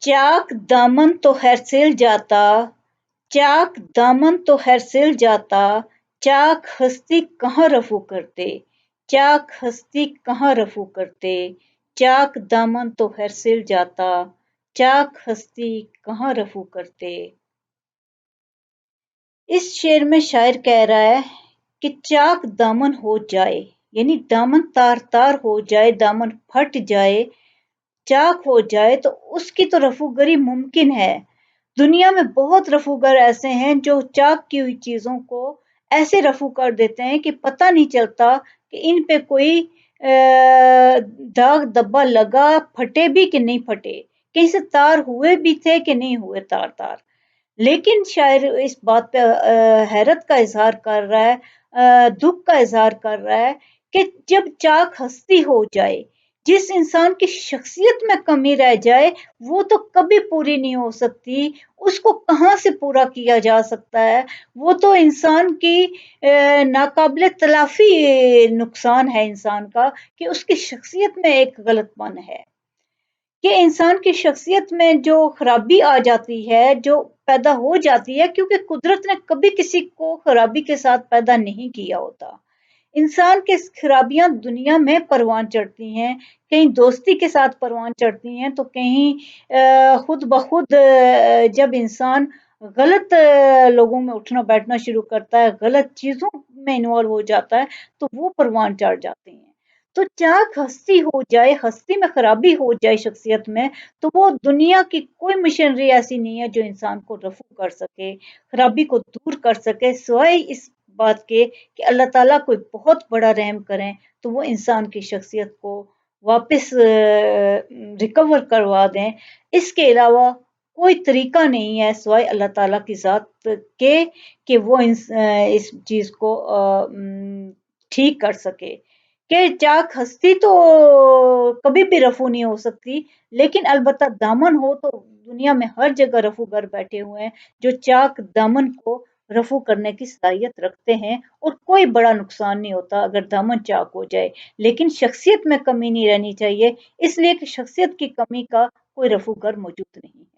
चाक दामन तो खैर सिल जाता, चाक दामन तो खैर सिल जाता, चाक हस्ती कहाँ रफू करते, चाक हस्ती कहाँ रफू करते, चाक दामन तो खैर सिल जाता, चाक हस्ती कहाँ रफू करते। इस शेर में शायर कह रहा है कि चाक दामन हो जाए, यानी दामन तार तार हो जाए, दामन फट जाए, चाक हो जाए तो उसकी तो रफूगरी मुमकिन है। दुनिया में बहुत रफूगर ऐसे हैं जो चाक की हुई चीजों को ऐसे रफू कर देते हैं कि पता नहीं चलता कि इन पे कोई दाग धब्बा लगा, फटे भी कि नहीं फटे, कहीं से तार हुए भी थे कि नहीं हुए तार तार। लेकिन शायर इस बात पे हैरत का इजहार कर रहा है, दुख का इजहार कर रहा है कि जब चाक हस्ती हो जाए, जिस इंसान की शख्सियत में कमी रह जाए वो तो कभी पूरी नहीं हो सकती, उसको कहाँ से पूरा किया जा सकता है। वो तो इंसान की नाकाबिले तलाफी नुकसान है इंसान का कि उसकी शख्सियत में एक गलतपन है, कि इंसान की शख्सियत में जो खराबी आ जाती है, जो पैदा हो जाती है, क्योंकि कुदरत ने कभी किसी को खराबी के साथ पैदा नहीं किया होता। इंसान की खराबियां दुनिया में परवान चढ़ती हैं, कहीं दोस्ती के साथ परवान चढ़ती हैं तो कहीं खुद ब खुद जब इंसान गलत लोगों में उठना बैठना शुरू करता है, गलत चीजों में इन्वॉल्व हो जाता है तो वो परवान चढ़ जाती हैं। तो चाक हस्ती हो जाए, हस्ती में खराबी हो जाए शख्सियत में, तो वो दुनिया की कोई मशीनरी ऐसी नहीं है जो इंसान को रफू कर सके, खराबी को दूर कर सके, सिवाय इस बात के कि अल्लाह ताला कोई बहुत बड़ा रहम करें तो वो इंसान की शख्सियत को वापस रिकवर करवा दें। इसके अलावा कोई तरीका नहीं है सिवाय अल्लाह ताला की ज़ात के कि वो इस चीज़ को ठीक कर सके। कि चाक हस्ती तो कभी भी रफू नहीं हो सकती, लेकिन अलबत्ता दामन हो तो दुनिया में हर जगह रफूगर बैठे हुए हैं जो चाक दामन को रफू करने की सलाहियत रखते हैं और कोई बड़ा नुकसान नहीं होता अगर दामन चाक हो जाए। लेकिन शख्सियत में कमी नहीं रहनी चाहिए, इसलिए कि शख्सियत की कमी का कोई रफूगर मौजूद नहीं है।